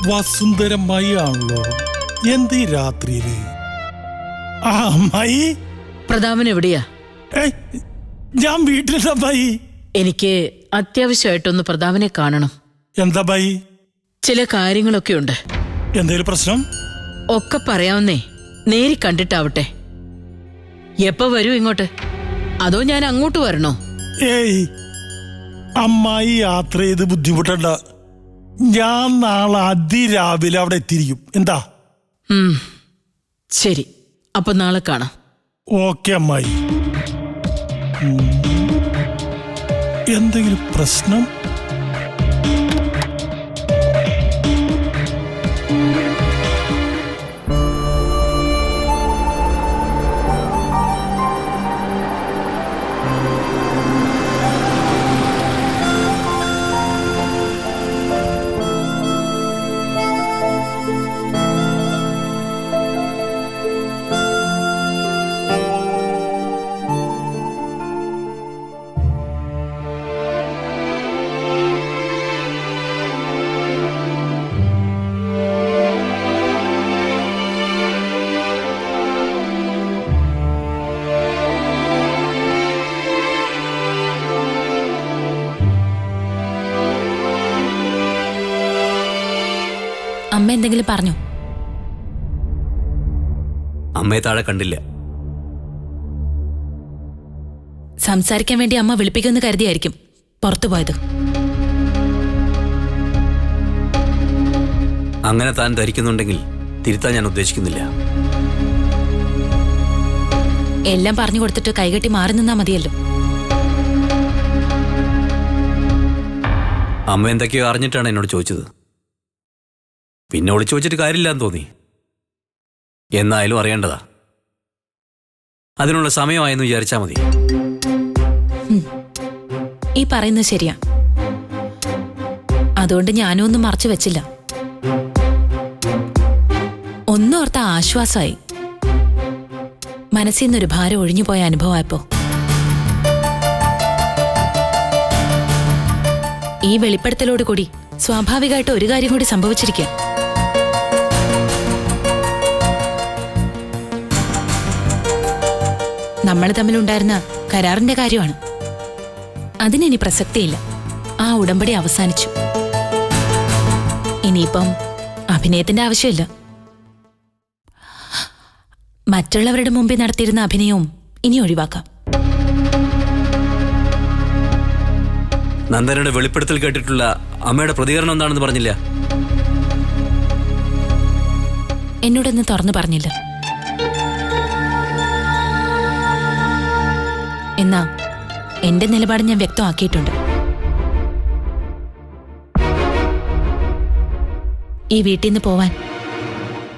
വസുന്ധരമായി ആണല്ലോ. എന്ത് രാത്രിയില്? ആ അമ്മായി. പ്രതാപൻ എവിടെയാ? ഞാൻ വീട്ടിലെന്താ അമ്മായി? എനിക്ക് അത്യാവശ്യമായിട്ടൊന്ന് പ്രതാപനെ കാണണം. എന്താ അമ്മായി? ചില കാര്യങ്ങളൊക്കെ ഉണ്ട്. എന്തേലും പ്രശ്നം? ഒക്കെ പറയാവുന്നേ, നേരി കണ്ടിട്ടാവട്ടെ. എപ്പോ വരൂ ഇങ്ങോട്ട്? അതോ ഞാൻ അങ്ങോട്ട് വരണോ? ഏയ് അമ്മായി യാത്ര ചെയ്ത് ബുദ്ധിമുട്ടണ്ട. ഞാൻ നാളെ അതിരാവിലെ അവിടെ എത്തിയിരിക്കും. എന്താ? ശരി, അപ്പൊ നാളെ കാണാം. ഓക്കെ അമ്മായി. എന്തെങ്കിലും പ്രശ്നം? അമ്മ എന്തെങ്കിലും പറഞ്ഞു? അമ്മയെ താഴെ കണ്ടില്ല. സംസാരിക്കാൻ വേണ്ടി അമ്മ വിളിപ്പിക്കുമെന്ന് കരുതിയായിരിക്കും പുറത്തു പോയത്. അങ്ങനെ താൻ ധരിക്കുന്നുണ്ടെങ്കിൽ തിരുത്താൻ ഞാൻ ഉദ്ദേശിക്കുന്നില്ല. എല്ലാം പറഞ്ഞു കൊടുത്തിട്ട് കൈകെട്ടി മാറി നിന്നാ മതിയല്ലോ. അമ്മ എന്തൊക്കെയോ അറിഞ്ഞിട്ടാണ് എന്നോട് ചോദിച്ചത്. പിന്നെ ഒളിച്ചു വെച്ചിട്ട് കാര്യമില്ലാന്ന് തോന്നി. എന്നായാലും അറിയേണ്ടതാ. അതിനുള്ള സമയമായെന്ന് വിചാരിച്ചാൽ മതി. ഈ പറയുന്നത് ശരിയാ. അതുകൊണ്ട് ഞാനും ഒന്നും മറച്ചു വെച്ചില്ല. ഒന്നോർത്ത ആശ്വാസമായി. മനസ്സിൽ നിന്നൊരു ഭാരം ഒഴിഞ്ഞുപോയ അനുഭവമായപ്പോ ഈ വെളിപ്പെടുത്തലോടുകൂടി സ്വാഭാവികമായിട്ട് ഒരു കാര്യം കൂടി സംഭവിച്ചിരിക്കുക. നമ്മൾ തമ്മിലുണ്ടായിരുന്ന കരാറിന്റെ കാര്യമാണ്. അതിനി പ്രസക്തിയില്ല. ആ ഉടമ്പടി അവസാനിച്ചു. ഇനിയിപ്പം അഭിനയത്തിന്റെ ആവശ്യമില്ല. മറ്റുള്ളവരുടെ മുമ്പിൽ നടത്തിയിരുന്ന അഭിനയവും ഇനി ഒഴിവാക്കാം. നന്ദനയുടെ വെളിപ്പെടുത്തൽ കേട്ടിട്ടുള്ള അമ്മയുടെ പ്രതികരണം എന്താണെന്ന് പറഞ്ഞില്ല. എന്നോടൊന്ന് തുറന്നു പറഞ്ഞില്ല. എന്നാ എന്റെ നിലപാട് ഞാൻ വ്യക്തമാക്കിയിട്ടുണ്ട്. ഈ വീട്ടിൽ നിന്ന് പോവാൻ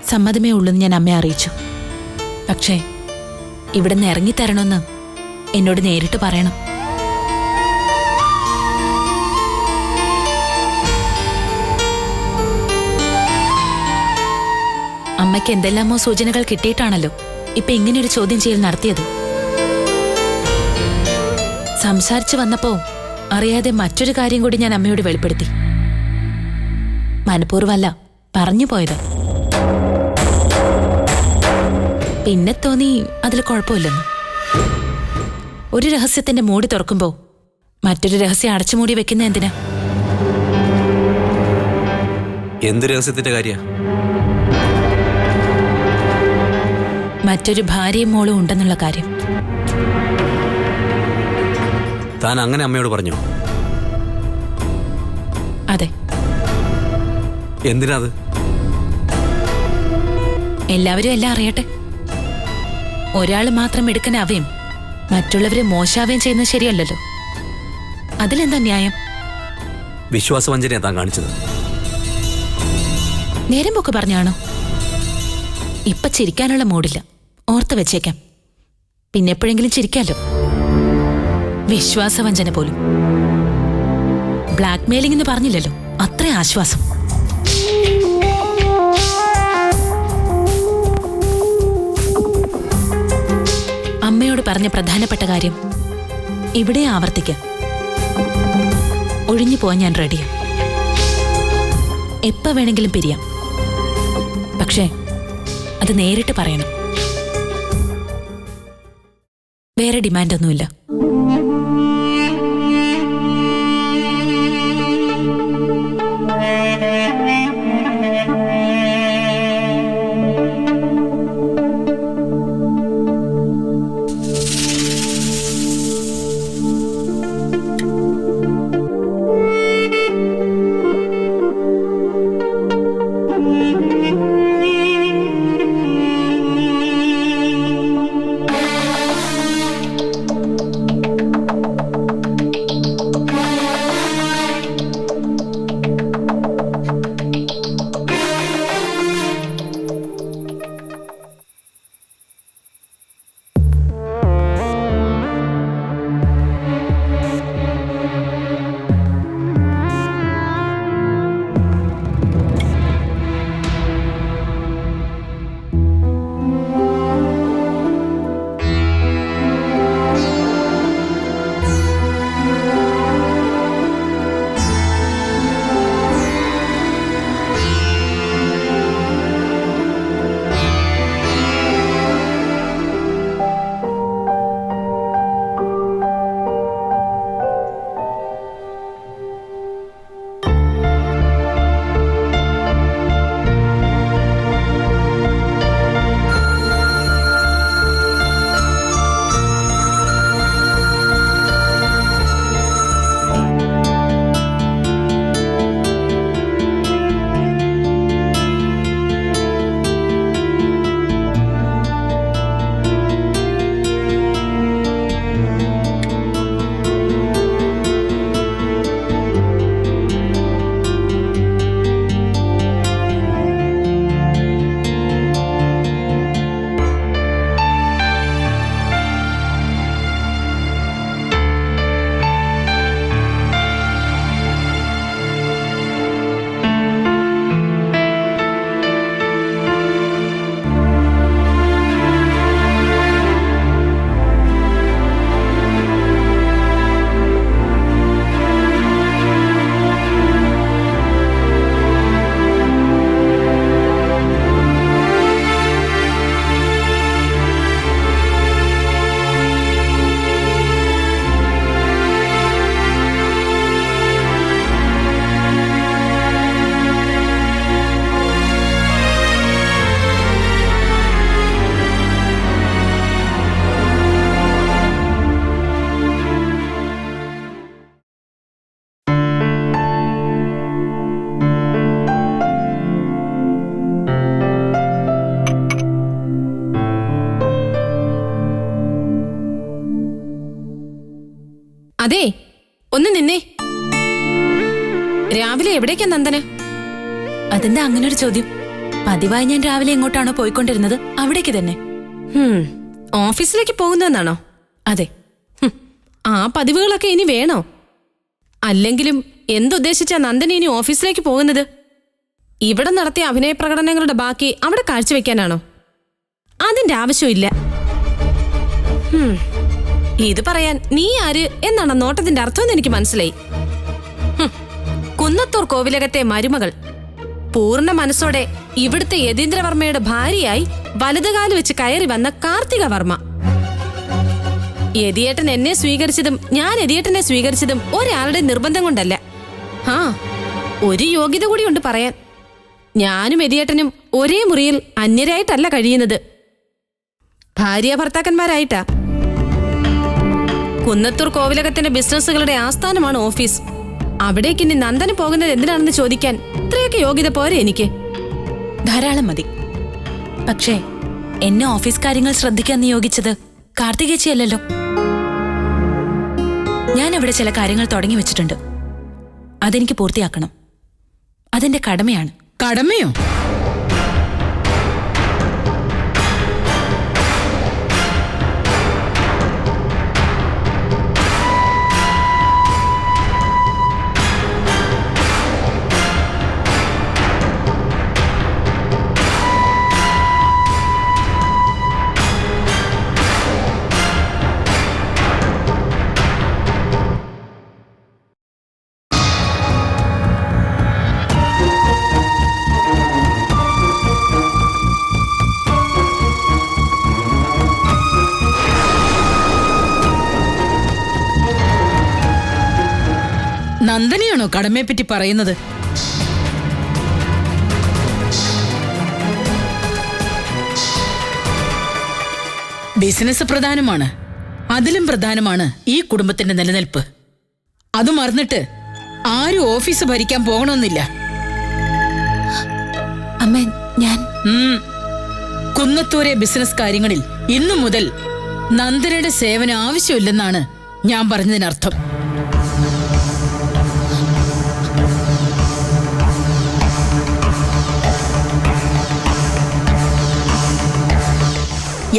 സമ്മതമേ ഉള്ളൂന്ന് ഞാൻ അമ്മയെ അറിയിച്ചു. പക്ഷേ ഇവിടെ നിന്ന് ഇറങ്ങിത്തരണമെന്ന് എന്നോട് നേരിട്ട് പറയണം. അമ്മയ്ക്ക് എന്തെല്ലാമോ സൂചനകൾ കിട്ടിയിട്ടാണല്ലോ ഇപ്പൊ ഇങ്ങനെയൊരു ചോദ്യം ചെയ്യൽ നടത്തിയത്. സംസാരിച്ചു വന്നപ്പോ അറിയാതെ മറ്റൊരു കാര്യം കൂടി ഞാൻ അമ്മയോട് വെളിപ്പെടുത്തി. മനഃപൂർവ്വമല്ല, പറഞ്ഞു പോയത്. പിന്നെ തോന്നി അതിൽ കുഴപ്പമില്ലെന്ന്. ഒരു രഹസ്യത്തിന്റെ മൂടി തുറക്കുമ്പോ മറ്റൊരു രഹസ്യം അടച്ചുമൂടി വെക്കുന്ന എന്തിനാ? എന്ത് രഹസ്യത്തിന്റെ കാര്യ? മറ്റൊരു ഭാര്യയും മോളും ഉണ്ടെന്നുള്ള കാര്യം. താൻ അങ്ങനെ അമ്മയോട് പറഞ്ഞു? അതെ. എന്തിനാത്? എല്ലാവരും എല്ലാം അറിയട്ടെ. ഒരാള് മാത്രം എടുക്കനാവുകയും മറ്റുള്ളവരെ മോശാവുകയും ചെയ്യുന്നത് ശരിയല്ലല്ലോ. അതിലെന്താ ന്യായം? വിശ്വാസവഞ്ചനയാ താൻ കാണിച്ചത്. നേരം പോക്ക് പറഞ്ഞാണോ? ഇപ്പൊ ചിരിക്കാനുള്ള മൂടില്ല, ഓർത്ത് വെച്ചേക്കാം. പിന്നെ എപ്പോഴെങ്കിലും ചിരിക്കാലോ. വിശ്വാസവഞ്ചന പോലും. ബ്ലാക്ക് മെയിലിംഗ് എന്ന് പറഞ്ഞില്ലല്ലോ, അത്ര ആശ്വാസം. അമ്മയോട് പറഞ്ഞ പ്രധാനപ്പെട്ട കാര്യം ഇവിടെ ആവർത്തിക്കാം. ഒഴിഞ്ഞു പോവാൻ ഞാൻ റെഡിയാ. എപ്പോ വേണമെങ്കിലും പിരിയാം. പക്ഷേ അത് നേരിട്ട് പറയണം. വേറെ ഡിമാൻഡൊന്നുമില്ല. അതെ, ഒന്ന് നിന്നേ. രാവിലെ എവിടേക്കാ നന്ദന്? അതെന്താ അങ്ങനൊരു ചോദ്യം? പതിവായി ഞാൻ രാവിലെ എങ്ങോട്ടാണോ പോയിക്കൊണ്ടിരുന്നത് അവിടേക്ക് തന്നെ. ഓഫീസിലേക്ക് പോകുന്നതെന്നാണോ? അതെ. ആ പതിവുകളൊക്കെ ഇനി വേണോ? അല്ലെങ്കിലും എന്തുദ്ദേശിച്ചാ നന്ദന ഇനി ഓഫീസിലേക്ക് പോകുന്നത്? ഇവിടെ നടത്തിയ അഭിനയ പ്രകടനങ്ങളുടെ ബാക്കി അവിടെ കാഴ്ചവെക്കാനാണോ? അതിന്റെ ആവശ്യമില്ല. ഇത് പറയാൻ നീ ആര് എന്നാണ് നോട്ടത്തിന്റെ അർത്ഥമെന്ന് എനിക്ക് മനസ്സിലായി. കുന്നത്തൂർ കോവിലകത്തെ മരുമകൾ പൂർണ്ണ മനസ്സോടെ ഇവിടുത്തെ യതീന്ദ്രവർമ്മയുടെ ഭാര്യയായി വലതുകാല് വെച്ച് കയറി വന്ന കാർത്തിക വർമ്മ. യതിയേട്ടൻ എന്നെ സ്വീകരിച്ചതും ഞാൻ യതിയേട്ടനെ സ്വീകരിച്ചതും ഒരാളുടെ നിർബന്ധം കൊണ്ടല്ല. ഒരു യോഗ്യത കൂടിയുണ്ട് പറയാൻ. ഞാനും യതിയേട്ടനും ഒരേ മുറിയിൽ അന്യരായിട്ടല്ല കഴിയുന്നത്, ഭാര്യ ഭർത്താക്കന്മാരായിട്ടാ. കുന്നത്തൂർ കോവിലകത്തിന്റെ ബിസിനസ്സുകളുടെ ആസ്ഥാനമാണ് ഓഫീസ്. അവിടേക്ക് ഇനി നന്ദന് പോകുന്നത് എന്തിനാണെന്ന് ചോദിക്കാൻ ഇത്രയൊക്കെ യോഗ്യത പോരെ എനിക്ക്? ധാരാളം മതി. പക്ഷേ എന്നെ ഓഫീസ് കാര്യങ്ങൾ ശ്രദ്ധിക്കാൻ നിയോഗിച്ചത് കാർത്തികേച്ചിയല്ലോ. ഞാൻ അവിടെ ചില കാര്യങ്ങൾ തുടങ്ങി വെച്ചിട്ടുണ്ട്. അതെനിക്ക് പൂർത്തിയാക്കണം. അതെന്റെ കടമയാണ്. കടമയോ? ഇങ്ങനെയാണോ കടമയെപ്പറ്റി പറയുന്നത്? ബിസിനസ് പ്രധാനമാണ്, അതിലും പ്രധാനമാണ് ഈ കുടുംബത്തിന്റെ നിലനിൽപ്പ്. അത് മറന്നിട്ട് ആരും ഓഫീസ് ഭരിക്കാൻ പോകണമെന്നില്ല. അമ്മ, ഞാൻ കുന്നത്തൂരെ ബിസിനസ് കാര്യങ്ങളിൽ ഇന്നു മുതൽ നന്ദനയുടെ സേവനം ആവശ്യമില്ലെന്നാണ് ഞാൻ പറഞ്ഞതിനർത്ഥം.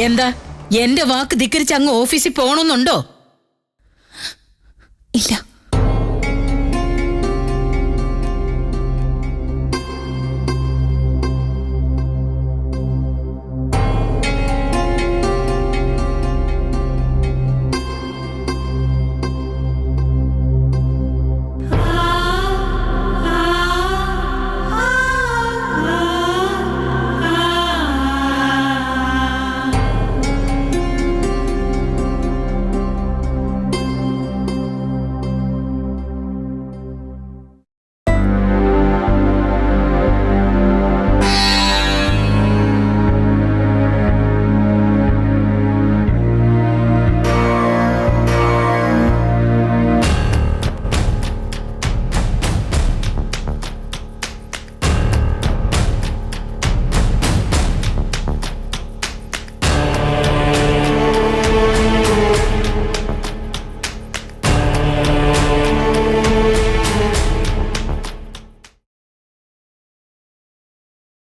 എന്താ, എന്റെ വാക്ക് ധിക്കരിച്ച് അങ്ങ് ഓഫീസിൽ പോകണമെന്നുണ്ടോ? ഇല്ല.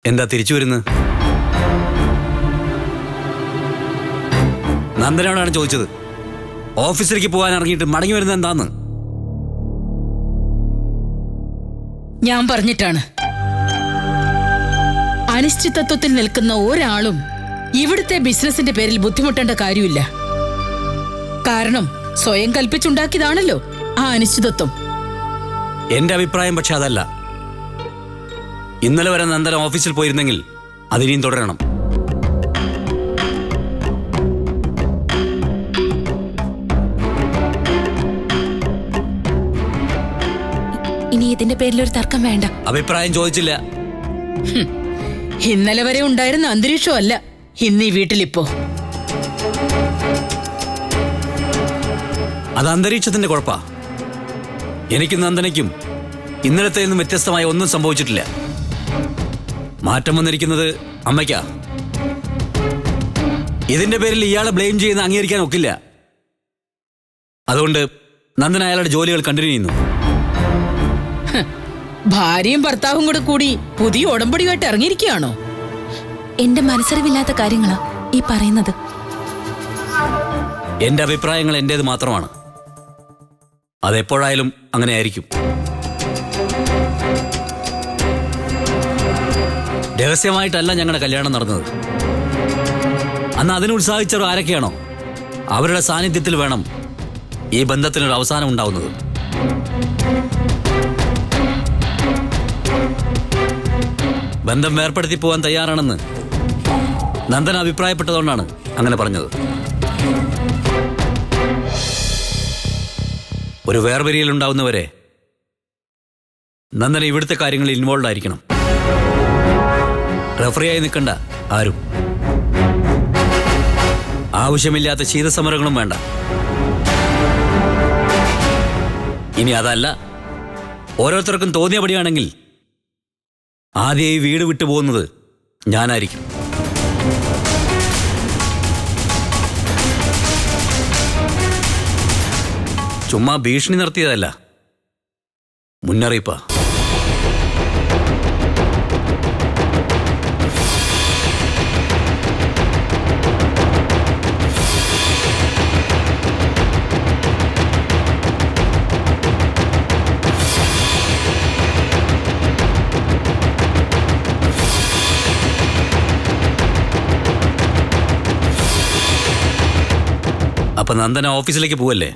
എന്താ തിരിച്ചു വരുന്നത്? നന്ദനോടാണ് ചോദിച്ചത്. ഓഫീസിലേക്ക് പോകാൻ ഇറങ്ങിയിട്ട് മടങ്ങി വരുന്നത് എന്താന്ന്? ഞാൻ പറഞ്ഞിട്ടാണ്, അനിശ്ചിതത്വത്തിൽ നിൽക്കുന്ന ഒരാളും ഇവിടുത്തെ ബിസിനസിന്റെ പേരിൽ ബുദ്ധിമുട്ടേണ്ട കാര്യമില്ല. കാരണം സ്വയം കൽപ്പിച്ചുണ്ടാക്കിയതാണല്ലോ ആ അനിശ്ചിതത്വം. എന്റെ അഭിപ്രായം പക്ഷെ അതല്ല. ഇന്നലെ വരെ നന്ദന ഓഫീസിൽ പോയിരുന്നെങ്കിൽ അതിനിയും തുടരണം. ഇനി ഇതിന്റെ പേരിൽ ഒരു തർക്കം വേണ്ട. അഭിപ്രായം ചോദിച്ചില്ല. ഇന്നലെ വരെ ഉണ്ടായിരുന്ന അന്തരീക്ഷമല്ല ഇന്ന് ഈ വീട്ടിലിപ്പോ. അത് അന്തരീക്ഷത്തിന്റെ കുഴപ്പാ. എനിക്കും നന്ദനയ്ക്കും ഇന്നലത്തെ നിന്നും വ്യത്യസ്തമായ ഒന്നും സംഭവിച്ചിട്ടില്ല. മാറ്റം വന്നിരിക്കുന്നത് അമ്മയ്ക്കാ. ഇതിന്റെ പേരിൽ ഇയാളെ ബ്ലെയിം ചെയ്യുന്ന അംഗീകരിക്കാൻ ഒക്കില്ല. അതുകൊണ്ട് നന്ദന അയാളുടെ ജോലികൾ കണ്ടിന്യൂ ചെയ്യുന്നു. ഭാര്യയും ഭർത്താവും കൂടി പുതിയ ഉടമ്പടിയായിട്ട് ഇറങ്ങിയിരിക്കുകയാണോ? എന്റെ മനസ്സറിവില്ലാത്ത കാര്യങ്ങളാ ഈ പറയുന്നത്. എന്റെ അഭിപ്രായങ്ങൾ എന്റേത് മാത്രമാണ്. അതെപ്പോഴായാലും അങ്ങനെ ആയിരിക്കും. രഹസ്യമായിട്ടല്ല ഞങ്ങളുടെ കല്യാണം നടന്നത്. അന്ന് അതിന് ഉത്സാഹിച്ചവർ ആരൊക്കെയാണോ അവരുടെ സാന്നിധ്യത്തിൽ വേണം ഈ ബന്ധത്തിനൊരു അവസാനം ഉണ്ടാവുന്നത്. ബന്ധം വേർപ്പെടുത്തി പോകാൻ തയ്യാറാണെന്ന് നന്ദന അഭിപ്രായപ്പെട്ടതുകൊണ്ടാണ് അങ്ങനെ പറഞ്ഞത്. ഒരു വേർപിരിയലുണ്ടാവുന്നവരെ നന്ദന ഇവിടുത്തെ കാര്യങ്ങളിൽ ഇൻവോൾവ് ആയിരിക്കണം. റഫറിയായി നിൽക്കണ്ട ആരും. ആവശ്യമില്ലാത്ത ശീതസമരങ്ങളും വേണ്ട. ഇനി അതല്ല, ഓരോരുത്തർക്കും തോന്നിയപടിയാണെങ്കിൽ ആദ്യം ഈ വീട് വിട്ടു പോകുന്നത് ഞാനായിരിക്കും. ചുമ്മാ ഭീഷണി നടത്തിയതല്ല, മുന്നറിയിപ്പാ. അപ്പൊ നന്ദന ഓഫീസിലേക്ക് പോവല്ലേ?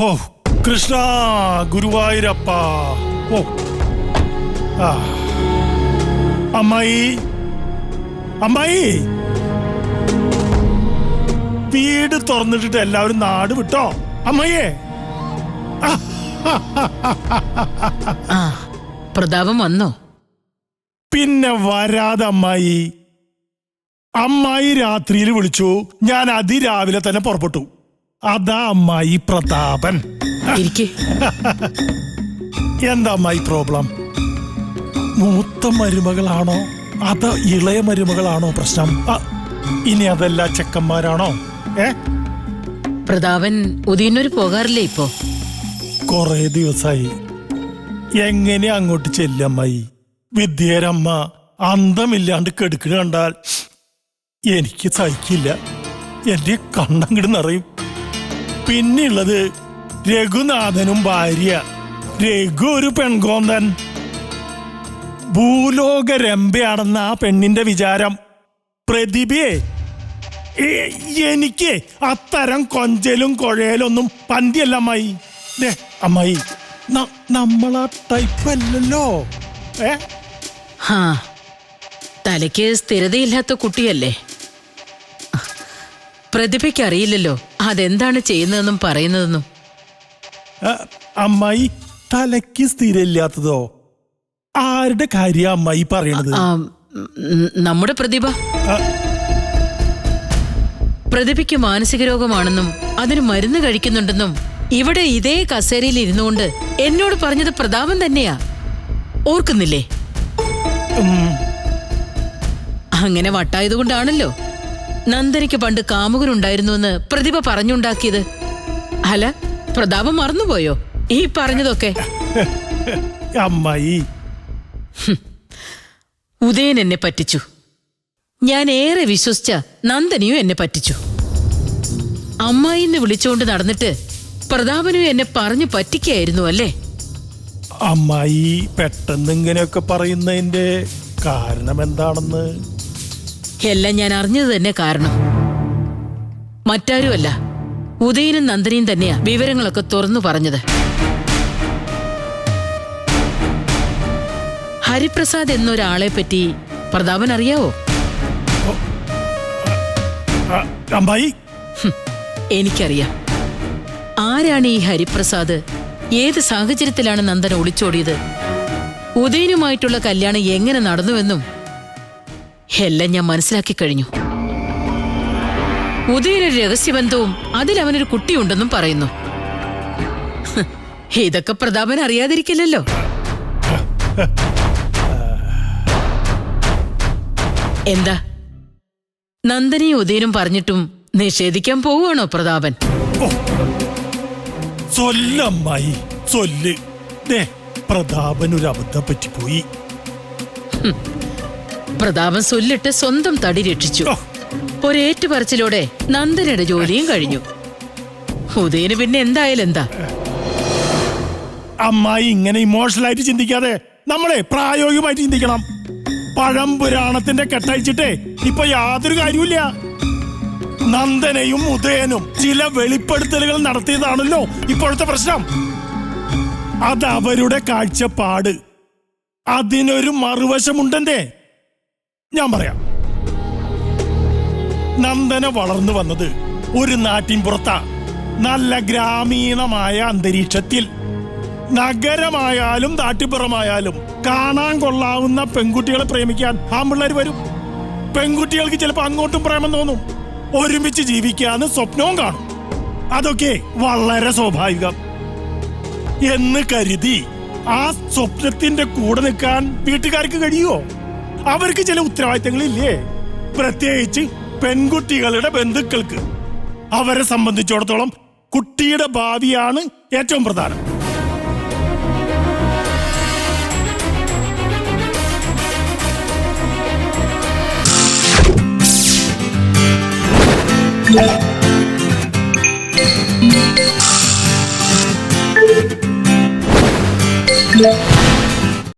ഓ കൃഷ്ണ ഗുരുവായൂരപ്പ. ഓ ആ അമ്മായി, അമ്മായി, വീട് തുറന്നിട്ടിട്ട് എല്ലാവരും നാട് വിട്ടോ അമ്മയെ. ആ പ്രതാപം വന്നോ? പിന്നെ വരാതെ അമ്മായി. അമ്മായി രാത്രിയിൽ വിളിച്ചു, ഞാൻ അതിരാവിലെ തന്നെ പുറപ്പെട്ടു. അതാ അമ്മായി പ്രതാപൻ. ഇരിക്കെ. എന്താ അമ്മായി പ്രോബ്ലം? മൂത്ത മരുമകളാണോ അതോ ഇളയ മരുമകളാണോ പ്രശ്നം? ഇനി അതല്ല ചെക്കന്മാരാണോ? പ്രതാപൻ ഉദയന്നൂർ പോകാറില്ലേ ഇപ്പോ? കൊറേ ദിവസായി. എങ്ങനെ അങ്ങോട്ട് ചെല്ലമ്മായി? വിദ്യരമ്മ അന്തമില്ലാണ്ട് കെടുക്കണ കണ്ടാൽ എനിക്ക് സഹിക്കില്ല. എന്റെ കണ്ണങ്ങട് നിറയും. പിന്നെയുള്ളത് രഘുനാഥനും ഭാര്യ. രഘു ഒരു പെൺകോന്തൻ. ഭൂലോക രംഭയാണെന്ന ആ പെണ്ണിന്റെ വിചാരം. പ്രതിഭയെ എനിക്ക് അത്തരം കൊഞ്ചലും കൊഴയലൊന്നും പന്തിയല്ല അമ്മായി. അമ്മായി നമ്മളാ ടൈപ്പ് അല്ലല്ലോ. ഹാ, തലയ്ക്ക് സ്ഥിരതയില്ലാത്ത കുട്ടിയല്ലേ. പ്രതിഭയ്ക്ക് അറിയില്ലല്ലോ അതെന്താണ് ചെയ്യുന്നതെന്നും പറയുന്നതെന്നും. അമ്മായി തലയ്ക്ക് സ്ഥിരമില്ലാത്തതോ? ആരുടെ കാര്യ അമ്മായി പറയണത്? നമ്മുടെ പ്രതിഭ. പ്രതിഭയ്ക്ക് മാനസിക രോഗമാണെന്നും അതിന് മരുന്ന് കഴിക്കുന്നുണ്ടെന്നും ഇവിടെ ഇതേ കസേരയിൽ ഇരുന്നുകൊണ്ട് എന്നോട് പറഞ്ഞത് പ്രതാപൻ തന്നെയാ. ഓർക്കുന്നില്ലേ? അങ്ങനെ വട്ടായതുകൊണ്ടാണല്ലോ നന്ദനയ്ക്ക് പണ്ട് കാമുകനുണ്ടായിരുന്നുവെന്ന് പ്രതിഭ പറഞ്ഞുണ്ടാക്കിയത്. അല്ല, പ്രതാപം മറന്നുപോയോ ഈ പറഞ്ഞതൊക്കെ? അമ്മായി, ഉദയൻ എന്നെ പറ്റിച്ചു. ഞാൻ ഏറെ വിശ്വസിച്ച നന്ദനിയും എന്നെ പറ്റിച്ചു. അമ്മായിന്ന് വിളിച്ചുകൊണ്ട് നടന്നിട്ട് പ്രതാപനും എന്നെ പറഞ്ഞു പറ്റിക്കായിരുന്നു അല്ലേ? അമ്മായി പെട്ടെന്ന് ഇങ്ങനെയൊക്കെ പറയുന്നതിന്റെ കാരണം എന്താണെന്ന്? എല്ലാം ഞാൻ അറിഞ്ഞത് തന്നെ കാരണം. മറ്റാരുമല്ല, ഉദയനും നന്ദനിയും തന്നെയാ വിവരങ്ങളൊക്കെ തുറന്നു പറഞ്ഞത്. ഹരിപ്രസാദ് എന്നൊരാളെ പറ്റി പ്രതാപൻ അറിയാവോ? അമ്മായി, എനിക്കറിയാം. ആരാണ് ഈ ഹരിപ്രസാദ്? ഏത് സാഹചര്യത്തിലാണ് നന്ദന ഒളിച്ചോടിയത്? ഉദയനുമായിട്ടുള്ള കല്യാണം എങ്ങനെ നടന്നുവെന്നും എല്ലാം ഞാൻ മനസ്സിലാക്കി കഴിഞ്ഞു. ഉദയനൊരു രഹസ്യബന്ധവും അതിലവനൊരു കുട്ടിയുണ്ടെന്നും പറയുന്നു. ഇതൊക്കെ പ്രതാപൻ അറിയാതിരിക്കില്ലല്ലോ. എന്താ, നന്ദനയും ഉദയനും പറഞ്ഞിട്ടും നിഷേധിക്കാൻ പോവുകയാണോ പ്രതാപൻ? സൊല്ലമ്മായി സൊല്ല്. പ്രതാപൻ ഒരു അബദ്ധം പറ്റിപ്പോയി. പ്രതാപൻ സൊല്ലിട്ട് സ്വന്തം തടി രക്ഷിച്ചു. ഒരേറ്റുപറച്ചിലൂടെ നന്ദനയുടെ ജോലിയും കഴിഞ്ഞു. ഉദയന് പിന്നെ എന്തായാലും എന്താ? അമ്മായി ഇങ്ങനെ ഇമോഷണലായിട്ട് ചിന്തിക്കാതെ നമ്മളെ പ്രായോഗികമായിട്ട് ചിന്തിക്കണം. പഴംപുരാണത്തിന്റെ കെട്ടഴിച്ചിട്ടേ ഇപ്പൊ യാതൊരു കാര്യമില്ല. നന്ദനയും ഉദയനും ചില വെളിപ്പെടുത്തലുകൾ നടത്തിയതാണല്ലോ ഇപ്പോഴത്തെ പ്രശ്നം. അത് അവരുടെ കാഴ്ചപ്പാട്. അതിനൊരു മറുവശമുണ്ടെന്നേ. ഞാൻ പറയാം. നന്ദന വളർന്നു വന്നത് ഒരു നാട്ടിൻ പുറത്താ. നല്ല ഗ്രാമീണമായ അന്തരീക്ഷത്തിൽ. നഗരമായാലും നാട്ടിപ്പുറമായാലും കാണാൻ കൊള്ളാവുന്ന പെൺകുട്ടികളെ പ്രേമിക്കാൻ ആൺപിള്ളേർ വരും. പെൺകുട്ടികൾക്ക് ചിലപ്പോൾ അങ്ങോട്ടും പ്രേമം തോന്നും. ഒരുമിച്ച് ജീവിക്കാന്ന് സ്വപ്നവും കാണും. അതൊക്കെ വളരെ സ്വാഭാവികം എന്ന് കരുതി ആ സ്വപ്നത്തിന്റെ കൂടെ നിൽക്കാൻ വീട്ടുകാർക്ക് കഴിയുമോ? അവർക്ക് ചില ഉത്തരവാദിത്തങ്ങളില്ലേ? പ്രത്യേകിച്ച് പെൺകുട്ടികളുടെ ബന്ധുക്കൾക്ക്. അവരെ സംബന്ധിച്ചിടത്തോളം കുട്ടിയുടെ ഭാവിയാണ് ഏറ്റവും പ്രധാനം. Yeah.